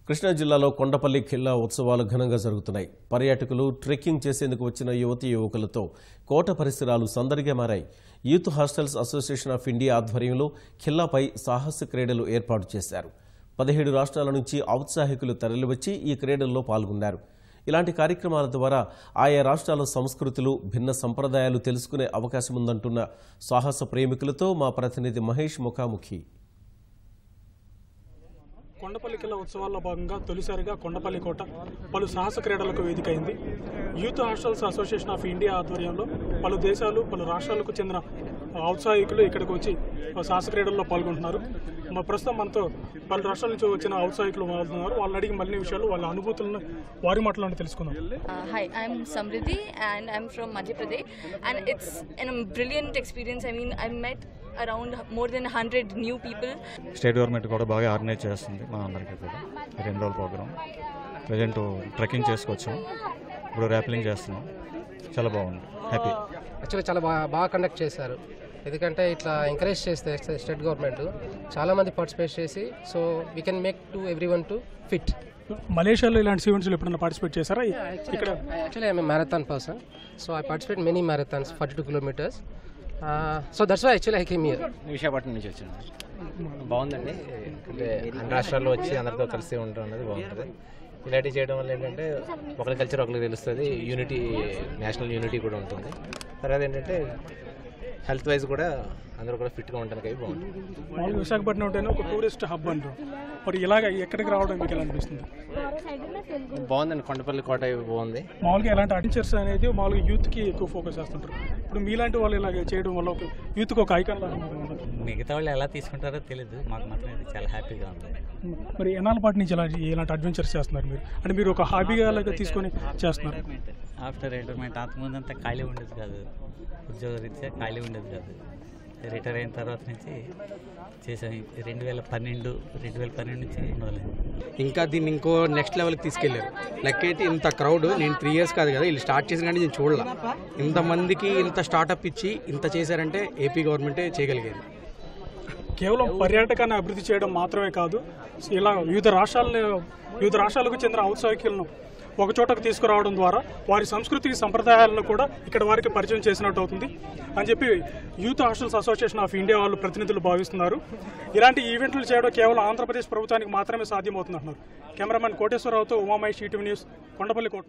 కృష్ణా జిల్లాలో కొండపల్లి ఖిల్లా ఉత్సవాలు ఘనంగా జరుగుతున్నాయి. పర్యాటకులు ట్రెక్కింగ్ చేసేందుకు వచ్చిన యువతీ యువకులతో కోట పరిసరాలు సందడిగా మారాయి. Youth hostels association of India ఆధ్వర్యంలో ఖిల్లాపై సాహస క్రీడలు ఏర్పాటు చేశారు. 17 రాష్ట్రాల నుంచి ఔత్సాహికులు తరలివచ్చి ఈ క్రీడల్లో పాల్గొన్నారు. ఇలాంటి కార్యక్రమాల ద్వారా ఆయా రాష్ట్రాల సంస్కృతులు, భిన్న సంప్రదాయాలు తెలుసుకునే అవకాశం ఉందంటున్న సాహస ప్రేమికులతో మా ప్రతినిధి మహేష్ ముఖాముఖి. కొండపల్లి కిల్లా ఉత్సవాల్లో భాగంగా తొలిసారిగా కొండపల్లి కోట పలు సాహస క్రీడలకు వేదికైంది. Youth hostels association of India ఆధ్వర్యంలో పలు దేశాలు, పలు రాష్ట్రాలకు చెందిన ఔత్సాహికులు ఇక్కడికి వచ్చి సాహస క్రీడల్లో పాల్గొంటున్నారు. ప్రస్తుతం మనతో పలు రాష్ట్రాల నుంచి వచ్చిన ఔత్సాహికులు మాట్లాడుతున్నారు. వాళ్ళని అడిగి మరిన్ని విషయాలు, వాళ్ళ అనుభూతులను వారి మాటలను తెలుసుకుందాం. Hi, I'm Samriddhi and I'm from Madhya Pradesh, and it's a brilliant experience. I mean, I met around more than 100 new people. State government కూడా బాగా ఆర్గనైజ్ చేస్తుంది మా అందరికీ కూడా. 2 రోజుల ప్రోగ్రామ్ ప్రజెంట్ ట్రెక్కింగ్ చేసుకొచ్చాం, ఇప్పుడు ర్యాప్లింగ్ చేస్తున్నాం. చాలా బాగుంది, హ్యాపీ. యాక్చువల్లీ చాలా బాగా కండక్ట్ చేశారు. ఎందుకంటే ఇట్లా ఎంకరేజ్ చేస్తే స్టేట్ గవర్నమెంట్ చాలామంది పార్టిసిపేట్ చేసి, so we can make to everyone to fit. మలేషియాలో ఇలాంటి ఈవెంట్స్లో ఎప్పుడైనా పార్టిసిపేట్ చేశారా? ఇక్కడ actually I'm marathon person, so I participate many marathons 42 kilometers. So that's why actually I came here. Visakhapatnam నుంచి వచ్చాను. బాగుందండి, అంటే అన్ని రాష్ట్రాల్లో వచ్చి అందరితో కలిసి ఉండడం అనేది బాగుంటుంది. ఇలాంటివి చేయడం వల్ల ఏంటంటే ఒకరి కల్చర్ ఒకరికి తెలుస్తుంది, యూనిటీ, నేషనల్ యూనిటీ కూడా ఉంటుంది. తర్వాత ఏంటంటే హెల్త్ వైజ్ కూడా అందరూ కూడా ఫిట్గా ఉండడానికి అవి బాగుంటుంది. మామూలుగా విశాఖపట్నం ఉంటేనే ఒక టూరిస్ట్ హబ్ అంటారు, మరి ఇలాగ ఎక్కడికి రావడం మీకు ఎలా అనిపిస్తుంది? బాగుందండి, కొండపల్లి కోట బాగుంది. మామూలుగా ఎలాంటి అడ్వెంచర్స్ అనేది మామూలుగా యూత్కి ఎక్కువ ఫోకస్ చేస్తుంటారు. ఇప్పుడు మీలాంటి వాళ్ళు ఇలాగ చేయడం వల్ల ఒక యూత్కి ఒక ఐకాన్ లాగా ఉంటుంది. మిగతా వాళ్ళు ఎలా తీసుకుంటారో తెలియదు, మాకు మాత్రం ఇది చాలా హ్యాపీగా ఉంది. మరి ఎన్నాళ్ళ పాటు నుంచి ఇలాంటి అడ్వెంచర్స్ చేస్తున్నారు మీరు? అంటే మీరు ఒక హాబీగా తీసుకొని చేస్తున్నారు? ఆఫ్టర్ రిటైర్మెంట్ అంతకుముందు అంతా ఖాళీ ఉండేది కాదు, ఉద్యోగ రీత్యా ఖాళీ ఉండేది కాదు. రిటైర్ అయిన తర్వాత నుంచి చేసాం. 2012 నుంచి మొదలైంది. ఇంకా దీన్ని ఇంకో నెక్స్ట్ లెవెల్కి తీసుకెళ్లారు. లెక్కైతే ఇంత క్రౌడ్ నేను 3 years కాదు కదా వీళ్ళు స్టార్ట్ చేసిన కానీ నేను చూడాల. ఇంతమందికి ఇంత స్టార్టప్ ఇచ్చి ఇంత చేశారంటే ఏపీ గవర్నమెంటే చేయగలిగేది. కేవలం పర్యాటకాన్ని అభివృద్ధి చేయడం మాత్రమే కాదు, ఇలా వివిధ రాష్ట్రాలకు చెందిన ఔత్సాహికులను ఒక చోటకు తీసుకురావడం ద్వారా వారి సంస్కృతి, సంప్రదాయాలను కూడా ఇక్కడ వారికి పరిచయం చేసినట్టు అవుతుంది అని చెప్పి youth hostels association of India వాళ్ళు ప్రతినిధులు భావిస్తున్నారు. ఇలాంటి ఈవెంట్లు చేయడం కేవలం ఆంధ్రప్రదేశ్ ప్రభుత్వానికి మాత్రమే సాధ్యమవుతుందంటున్నారు. కెమెరామెన్ కోటేశ్వరరావుతో ఉమామహేష్, ఈటీవీ న్యూస్, కొండపల్లి కోట.